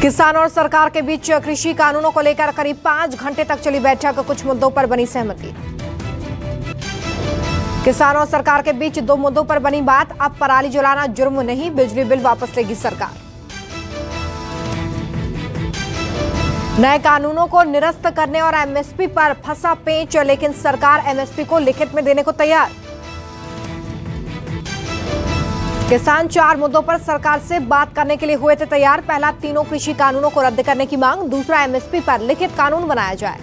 किसान और सरकार के बीच कृषि कानूनों को लेकर करीब 5 घंटे तक चली बैठक। कुछ मुद्दों पर बनी सहमति। किसान और सरकार के बीच 2 मुद्दों पर बनी बात। अब पराली जलाना जुर्म नहीं, बिजली बिल वापस लेगी सरकार। नए कानूनों को निरस्त करने और एमएसपी पर फंसा पेंच, लेकिन सरकार एमएसपी को लिखित में देने को तैयार। किसान 4 मुद्दों पर सरकार से बात करने के लिए हुए थे तैयार। पहला, तीनों कृषि कानूनों को रद्द करने की मांग। दूसरा, एमएसपी पर लिखित कानून बनाया जाए।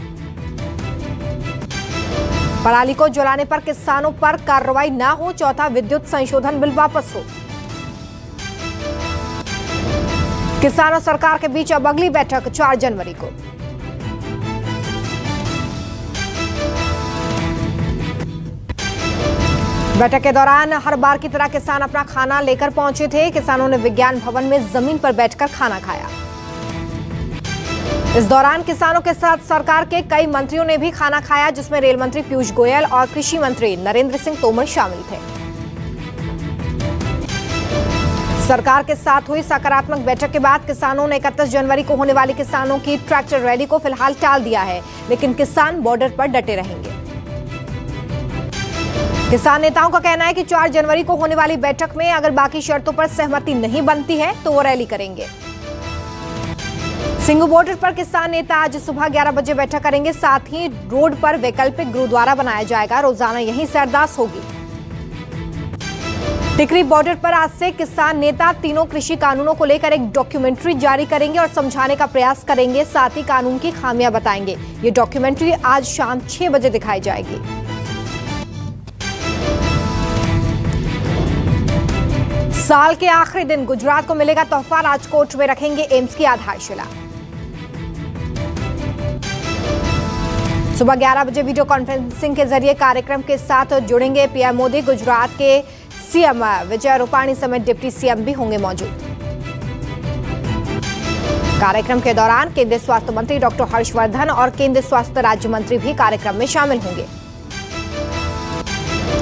पराली को जलाने पर किसानों पर कार्रवाई ना हो। चौथा, विद्युत संशोधन बिल वापस हो। किसान और सरकार के बीच अब अगली बैठक 4 जनवरी को। बैठक के दौरान हर बार की तरह किसान अपना खाना लेकर पहुंचे थे। किसानों ने विज्ञान भवन में जमीन पर बैठकर खाना खाया। इस दौरान किसानों के साथ सरकार के कई मंत्रियों ने भी खाना खाया, जिसमें रेल मंत्री पीयूष गोयल और कृषि मंत्री नरेंद्र सिंह तोमर शामिल थे। सरकार के साथ हुई सकारात्मक बैठक के बाद किसानों ने 31 जनवरी को होने वाली किसानों की ट्रैक्टर रैली को फिलहाल टाल दिया है, लेकिन किसान बॉर्डर पर डटे रहेंगे। किसान नेताओं का कहना है कि 4 जनवरी को होने वाली बैठक में अगर बाकी शर्तों पर सहमति नहीं बनती है तो वो रैली करेंगे। सिंघू बॉर्डर पर किसान नेता आज सुबह 11 बजे बैठक करेंगे। साथ ही रोड पर वैकल्पिक गुरुद्वारा बनाया जाएगा। रोजाना यहीं से अरदास होगी। टिकरी बॉर्डर पर आज से किसान नेता तीनों कृषि कानूनों को लेकर एक डॉक्यूमेंट्री जारी करेंगे और समझाने का प्रयास करेंगे। साथ ही कानून की खामियां बताएंगे। ये डॉक्यूमेंट्री आज शाम 6 बजे दिखाई जाएगी। साल के आखिरी दिन गुजरात को मिलेगा तोहफा। राजकोट में रखेंगे एम्स की आधारशिला। सुबह 11 बजे वीडियो कॉन्फ्रेंसिंग के जरिए कार्यक्रम के साथ जुड़ेंगे पीएम मोदी। गुजरात के सीएम विजय रूपाणी समेत डिप्टी सीएम भी होंगे मौजूद। कार्यक्रम के दौरान केंद्रीय स्वास्थ्य मंत्री डॉक्टर हर्षवर्धन और केंद्रीय स्वास्थ्य राज्य मंत्री भी कार्यक्रम में शामिल होंगे।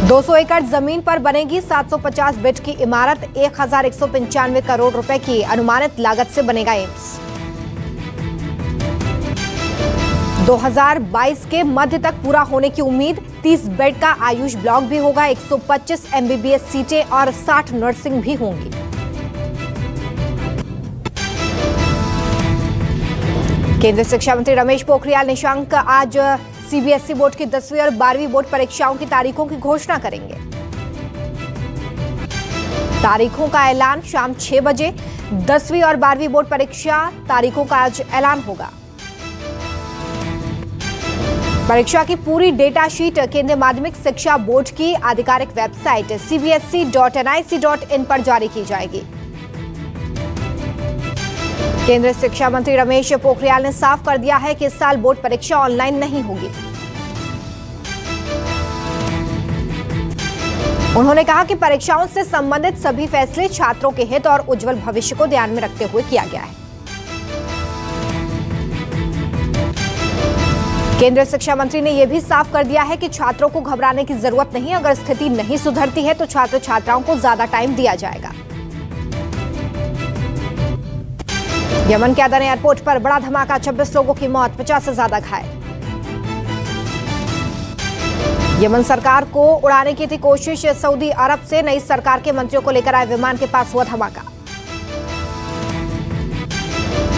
200 एकड़ जमीन पर बनेगी 750 बेड की इमारत। 1195 करोड़ रुपए की अनुमानित लागत से बनेगा एम्स। 2022 के मध्य तक पूरा होने की उम्मीद। 30 बेड का आयुष ब्लॉक भी होगा। 125 एमबीबीएस सीटें और 60 नर्सिंग भी होंगी। केंद्रीय शिक्षा मंत्री रमेश पोखरियाल निशंक आज सीबीएसई बोर्ड की 10वीं और 12वीं बोर्ड परीक्षाओं की तारीखों की घोषणा करेंगे। तारीखों का ऐलान शाम 6 बजे। 10वीं और 12वीं बोर्ड परीक्षा तारीखों का आज ऐलान होगा। परीक्षा की पूरी डेटा शीट केंद्रीय माध्यमिक शिक्षा बोर्ड की आधिकारिक वेबसाइट cbse.nic.in पर जारी की जाएगी। केंद्रीय शिक्षा मंत्री रमेश पोखरियाल ने साफ कर दिया है कि इस साल बोर्ड परीक्षा ऑनलाइन नहीं होगी। उन्होंने कहा कि परीक्षाओं से संबंधित सभी फैसले छात्रों के हित और उज्जवल भविष्य को ध्यान में रखते हुए किया गया है। केंद्रीय शिक्षा मंत्री ने यह भी साफ कर दिया है कि छात्रों को घबराने की जरूरत नहीं। अगर स्थिति नहीं सुधरती है तो छात्र छात्राओं को ज्यादा टाइम दिया जाएगा। यमन के अदन एयरपोर्ट पर बड़ा धमाका। 26 लोगों की मौत, 50 से ज्यादा घायल। यमन सरकार को उड़ाने की थी कोशिश। सऊदी अरब से नई सरकार के मंत्रियों को लेकर आए विमान के पास हुआ धमाका।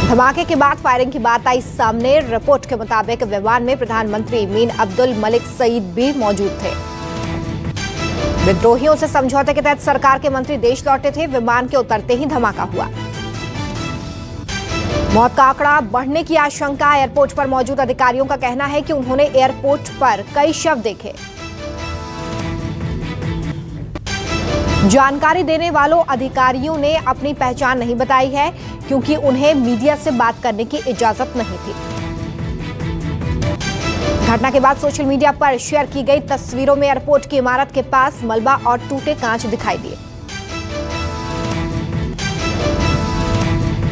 धमाके के बाद फायरिंग की बात आई सामने। रिपोर्ट के मुताबिक विमान में प्रधानमंत्री मीन अब्दुल मलिक सईद भी मौजूद थे। विद्रोहियों से समझौते के तहत सरकार के मंत्री देश लौटे थे। विमान के उतरते ही धमाका हुआ। मौत का आंकड़ा बढ़ने की आशंका। एयरपोर्ट पर मौजूद अधिकारियों का कहना है कि उन्होंने एयरपोर्ट पर कई शव देखे। जानकारी देने वालों अधिकारियों ने अपनी पहचान नहीं बताई है, क्योंकि उन्हें मीडिया से बात करने की इजाजत नहीं थी। घटना के बाद सोशल मीडिया पर शेयर की गई तस्वीरों में एयरपोर्ट की इमारत के पास मलबा और टूटे कांच दिखाई दिए।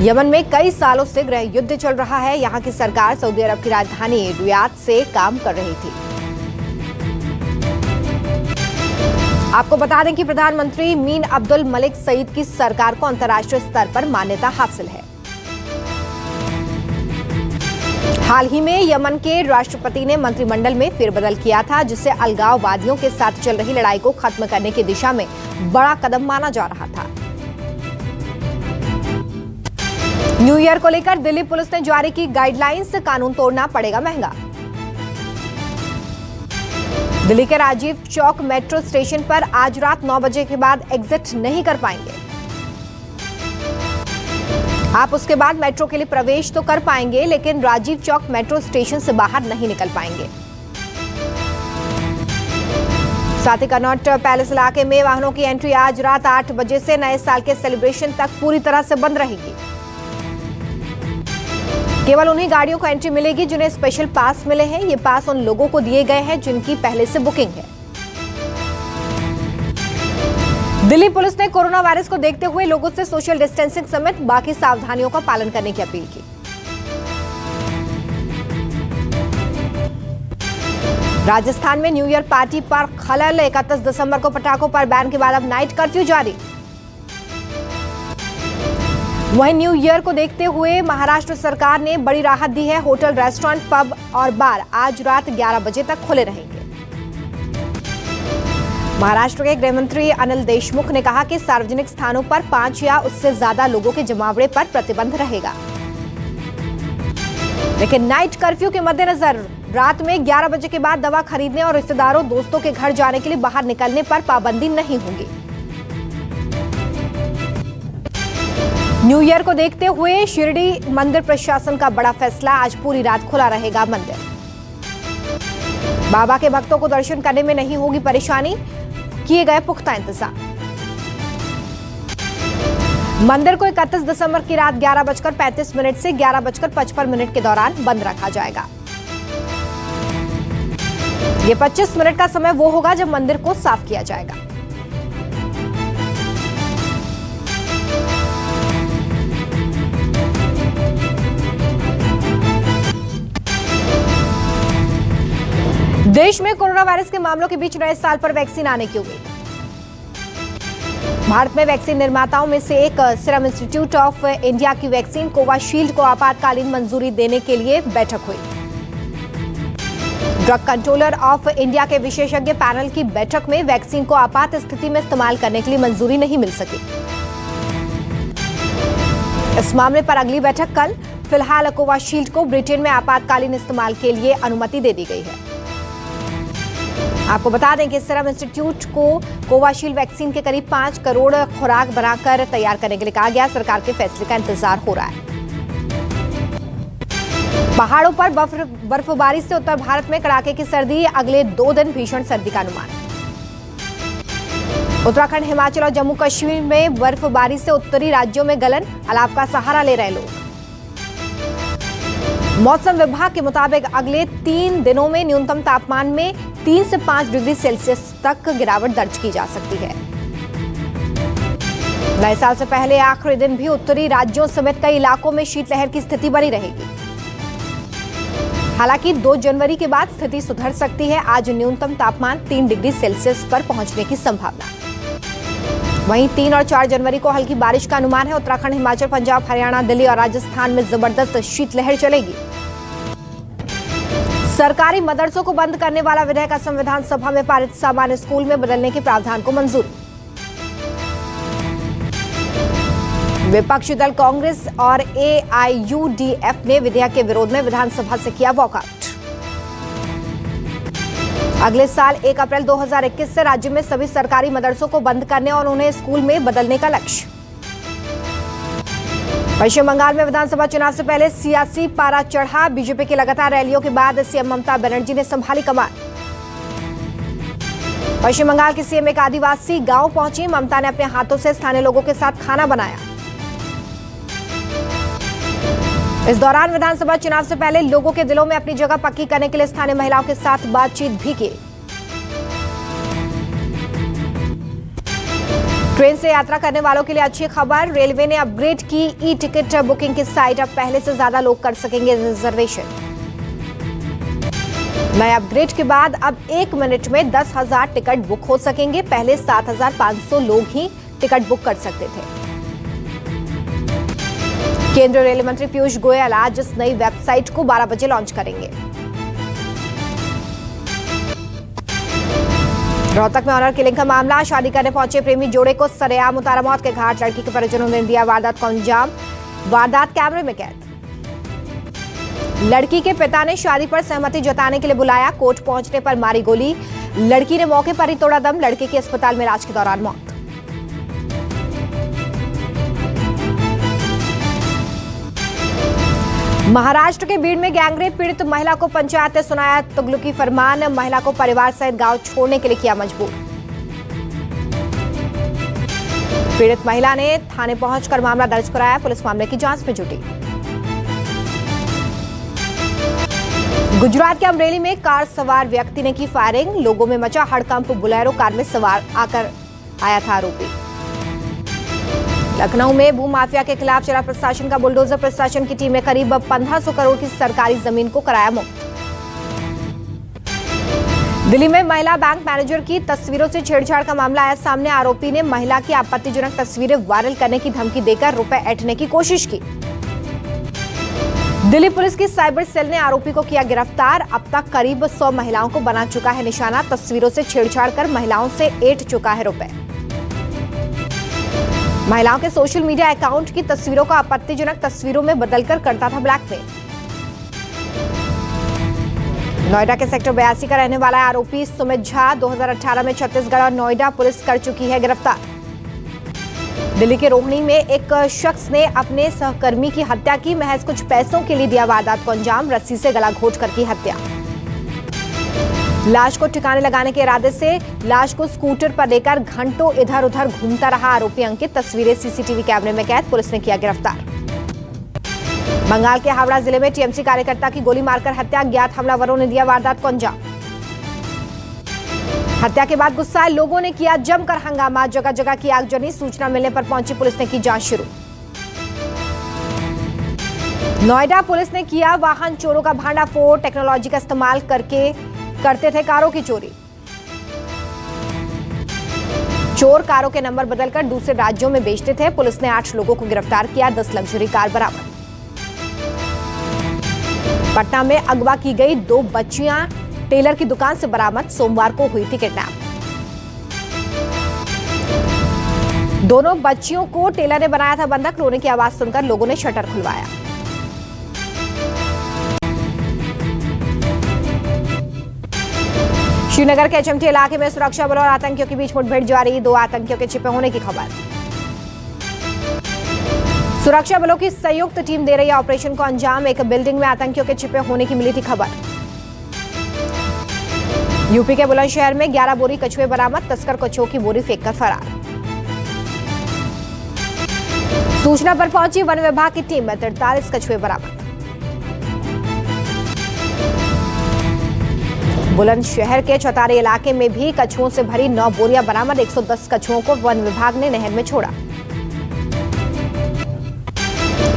यमन में कई सालों से गृह युद्ध चल रहा है। यहां की सरकार सऊदी अरब की राजधानी रियाद से काम कर रही थी। आपको बता दें कि प्रधानमंत्री मीन अब्दुल मलिक सईद की सरकार को अंतर्राष्ट्रीय स्तर पर मान्यता हासिल है। हाल ही में यमन के राष्ट्रपति ने मंत्रिमंडल में फेरबदल किया था, जिससे अलगाववादियों के साथ चल रही लड़ाई को खत्म करने की दिशा में बड़ा कदम माना जा रहा था। न्यू ईयर को लेकर दिल्ली पुलिस ने जारी की गाइडलाइंस, कानून तोड़ना पड़ेगा महंगा। दिल्ली के राजीव चौक मेट्रो स्टेशन पर आज रात 9 बजे के बाद एग्जिट नहीं कर पाएंगे। आप उसके बाद मेट्रो के लिए प्रवेश तो कर पाएंगे, लेकिन राजीव चौक मेट्रो स्टेशन से बाहर नहीं निकल पाएंगे। साथ ही कनॉट पैलेस इलाके में वाहनों की एंट्री आज रात 8 बजे से नए साल के सेलिब्रेशन तक पूरी तरह से बंद रहेगी। केवल उन्हीं गाड़ियों को एंट्री मिलेगी जिन्हें स्पेशल पास मिले हैं। ये पास उन लोगों को दिए गए हैं जिनकी पहले से बुकिंग है। दिल्ली पुलिस ने कोरोना वायरस को देखते हुए लोगों से सोशल डिस्टेंसिंग समेत बाकी सावधानियों का पालन करने की अपील की। राजस्थान में न्यू ईयर पार्टी पर खलल, 31 दिसंबर को पटाखों पर बैन के बाद अब नाइट कर्फ्यू जारी। वहीं न्यू ईयर को देखते हुए महाराष्ट्र सरकार ने बड़ी राहत दी है। होटल, रेस्टोरेंट, पब और बार आज रात 11 बजे तक खुले रहेंगे। महाराष्ट्र के गृह मंत्री अनिल देशमुख ने कहा कि सार्वजनिक स्थानों पर 5 या उससे ज्यादा लोगों के जमावड़े पर प्रतिबंध रहेगा, लेकिन नाइट कर्फ्यू के मद्देनजर रात में 11 बजे के बाद दवा खरीदने और रिश्तेदारों, दोस्तों के घर जाने के लिए बाहर निकलने पर पाबंदी नहीं होगी। न्यू ईयर को देखते हुए शिरडी मंदिर प्रशासन का बड़ा फैसला, आज पूरी रात खुला रहेगा मंदिर। बाबा के भक्तों को दर्शन करने में नहीं होगी परेशानी, किए गए पुख्ता इंतजाम। मंदिर को 31 दिसंबर की रात 11:35 से 11:55 के दौरान बंद रखा जाएगा। ये 25 मिनट का समय वो होगा जब मंदिर को साफ किया जाएगा। देश में कोरोना वायरस के मामलों के बीच नए साल पर वैक्सीन आने की उम्मीद। भारत में वैक्सीन निर्माताओं में से एक सीरम इंस्टीट्यूट ऑफ इंडिया की वैक्सीन कोविशील्ड को आपातकालीन मंजूरी देने के लिए बैठक हुई। ड्रग कंट्रोलर ऑफ इंडिया के विशेषज्ञ पैनल की बैठक में वैक्सीन को आपात स्थिति में इस्तेमाल करने के लिए मंजूरी नहीं मिल सकी। इस मामले पर अगली बैठक कल। फिलहाल कोविशील्ड को ब्रिटेन में आपातकालीन इस्तेमाल के लिए अनुमति दे दी गई है। आपको बता दें कि सीरम इंस्टीट्यूट को कोविशील्ड वैक्सीन के करीब 5 करोड़ खुराक बनाकर तैयार करने के लिए कहा गया। सरकार के फैसले का इंतजार हो रहा है। पहाड़ों पर बर्फबारी से उत्तर भारत में कड़ाके की सर्दी, अगले 2 दिन भीषण सर्दी का अनुमान। उत्तराखंड, हिमाचल और जम्मू कश्मीर में बर्फबारी से उत्तरी राज्यों में गलन, अलाव का सहारा ले रहे लोग। मौसम विभाग के मुताबिक अगले 3 दिनों में न्यूनतम तापमान में 3 से 5 डिग्री सेल्सियस तक गिरावट दर्ज की जा सकती है। नए साल से पहले आखिरी दिन भी उत्तरी राज्यों समेत कई इलाकों में शीतलहर की स्थिति बनी रहेगी। हालांकि 2 जनवरी के बाद स्थिति सुधर सकती है। आज न्यूनतम तापमान 3 डिग्री सेल्सियस पर पहुंचने की संभावना। वहीं 3 और 4 जनवरी को हल्की बारिश का अनुमान है। उत्तराखंड, हिमाचल, पंजाब, हरियाणा, दिल्ली और राजस्थान में जबरदस्त शीतलहर चलेगी। सरकारी मदरसों को बंद करने वाला विधेयक संविधान सभा में पारित, सामान्य स्कूल में बदलने के प्रावधान को मंजूरी। विपक्षी दल कांग्रेस और AIUDF ने विधेयक के विरोध में विधानसभा से किया वॉकआउट। अगले साल 1 अप्रैल 2021 से राज्य में सभी सरकारी मदरसों को बंद करने और उन्हें स्कूल में बदलने का लक्ष्य। पश्चिम बंगाल में विधानसभा चुनाव से पहले सियासी पारा चढ़ा। बीजेपी की लगातार रैलियों के बाद सीएम ममता बनर्जी ने संभाली कमान। पश्चिम बंगाल के सीएम एक आदिवासी गांव पहुंची। ममता ने अपने हाथों से स्थानीय लोगों के साथ खाना बनाया। इस दौरान विधानसभा चुनाव से पहले लोगों के दिलों में अपनी जगह पक्की करने के लिए स्थानीय महिलाओं के साथ बातचीत भी की। ट्रेन से यात्रा करने वालों के लिए अच्छी खबर, रेलवे ने अपग्रेड की ई टिकट बुकिंग की साइट। अब पहले से ज्यादा लोग कर सकेंगे रिजर्वेशन। नए अपग्रेड के बाद अब 1 मिनट में 10,000 टिकट बुक हो सकेंगे। पहले 7,500 लोग ही टिकट बुक कर सकते थे। केंद्रीय रेल मंत्री पीयूष गोयल आज इस नई वेबसाइट को 12 बजे लॉन्च करेंगे। रोहतक में ऑनर किलिंग का मामला, शादी करने पहुंचे प्रेमी जोड़े को सरेआम उतारा मौत के घाट, लड़की के परिजनों ने दिया वारदात को अंजाम, वारदात कैमरे में कैद। लड़की के पिता ने शादी पर सहमति जताने के लिए बुलाया, कोर्ट पहुंचने पर मारी गोली, लड़की ने मौके पर ही तोड़ा दम, लड़के की अस्पताल में इलाज के दौरान मौत। महाराष्ट्र के बीड़ में गैंगरेप पीड़ित महिला को पंचायत ने सुनाया तुगलकी फरमान, महिला को परिवार सहित गांव छोड़ने के लिए किया मजबूर। पीड़ित महिला ने थाने पहुंचकर मामला दर्ज कराया, पुलिस मामले की जांच में जुटी। गुजरात के अमरेली में कार सवार व्यक्ति ने की फायरिंग, लोगों में मचा हड़कंप, बुलेरो कार में सवार आकर आया था आरोपी। लखनऊ में भूमाफिया के खिलाफ चला प्रशासन का बुलडोजर, प्रशासन की टीम ने करीब 1500 करोड़ की सरकारी जमीन को कराया मुक्त। दिल्ली में महिला बैंक मैनेजर की तस्वीरों से छेड़छाड़ का मामला आया सामने, आरोपी ने महिला की आपत्तिजनक तस्वीरें वायरल करने की धमकी देकर रुपए ऐंठने की कोशिश की। दिल्ली पुलिस की साइबर सेल ने आरोपी को किया गिरफ्तार, अब तक करीब 100 महिलाओं को बना चुका है निशाना, तस्वीरों से छेड़छाड़ कर महिलाओं से ऐंठ चुका है रुपए। महिलाओं के सोशल मीडिया अकाउंट की तस्वीरों को आपत्तिजनक तस्वीरों में बदलकर करता था ब्लैकमेल। नोएडा के सेक्टर 82 का रहने वाला आरोपी सुमित झा 2018 में छत्तीसगढ़ और नोएडा पुलिस कर चुकी है गिरफ्तार। दिल्ली के रोहिणी में एक शख्स ने अपने सहकर्मी की हत्या की, महज कुछ पैसों के लिए दिया वारदात को अंजाम, रस्सी से गला घोंट कर की हत्या। लाश को ठिकाने लगाने के इरादे से लाश को स्कूटर पर लेकर घंटों इधर उधर घूमता रहा आरोपी अंकित, तस्वीरें सीसीटीवी कैमरे में कैद, पुलिस ने किया गिरफ्तार। बंगाल के हावड़ा जिले में टीएमसी कार्यकर्ता की गोली मारकर हत्या, अज्ञात हमलावरों ने दिया वारदात को अंजाम। हत्या के बाद गुस्साए लोगों ने किया जमकर हंगामा, जगह जगह की आगजनी, सूचना मिलने पर पहुंची पुलिस ने की जांच शुरू। नोएडा पुलिस ने किया वाहन चोरों का भांडाफोड़, टेक्नोलॉजी का इस्तेमाल करते थे कारों की चोरी। चोर कारों के नंबर बदलकर दूसरे राज्यों में बेचते थे, पुलिस ने 8 लोगों को गिरफ्तार किया, 10 लग्जरी कार बरामद। पटना में अगवा की गई 2 बच्चियां टेलर की दुकान से बरामद, सोमवार को हुई थी किडनैप। दोनों बच्चियों को टेलर ने बनाया था बंधक, रोने की आवाज सुनकर लोगों ने शटर खुलवाया। श्रीनगर के एचएमटी इलाके में सुरक्षा बलों और आतंकियों के बीच मुठभेड़ जारी, 2 आतंकियों के छिपे होने की खबर। सुरक्षा बलों की संयुक्त टीम दे रही है ऑपरेशन को अंजाम, एक बिल्डिंग में आतंकियों के छिपे होने की मिली थी खबर। यूपी के बुलंदशहर में 11 बोरी कछुए बरामद, तस्कर कछुओं की बोरी फेंककर फरार। सूचना पर पहुंची वन विभाग की टीम में 43 कछुए बरामद। बुलंदशहर के चौतारी इलाके में भी कछुओं से भरी 9 बोरियां बरामद, 110 कछुओं को वन विभाग ने नहर में छोड़ा।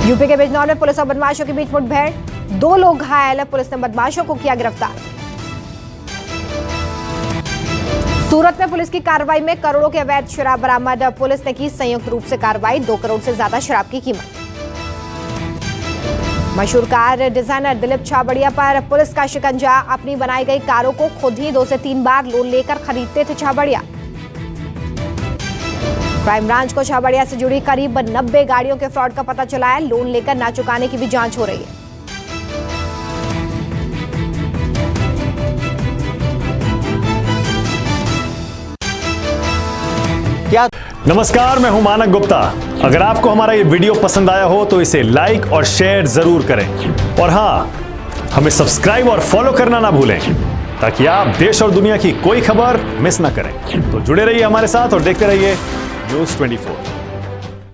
यूपी के बिजनौर में पुलिस और बदमाशों के बीच मुठभेड़, 2 लोग घायल, पुलिस ने बदमाशों को किया गिरफ्तार। सूरत में पुलिस की कार्रवाई में करोड़ों के अवैध शराब बरामद, पुलिस ने की संयुक्त रूप से कार्रवाई, 2 करोड़ से ज्यादा शराब की कीमत। मशहूर कार डिजाइनर दिलीप छाबड़िया पर पुलिस का शिकंजा, अपनी बनाई गई कारों को खुद ही 2 से 3 बार लोन लेकर खरीदते थे छाबड़िया। क्राइम ब्रांच को छाबड़िया से जुड़ी करीब 90 गाड़ियों के फ्रॉड का पता चला है, लोन लेकर ना चुकाने की भी जांच हो रही है। क्या नमस्कार, मैं हूं मानक गुप्ता। अगर आपको हमारा ये वीडियो पसंद आया हो तो इसे लाइक और शेयर जरूर करें, और हाँ, हमें सब्सक्राइब और फॉलो करना ना भूलें ताकि आप देश और दुनिया की कोई खबर मिस ना करें। तो जुड़े रहिए हमारे साथ और देखते रहिए News 24।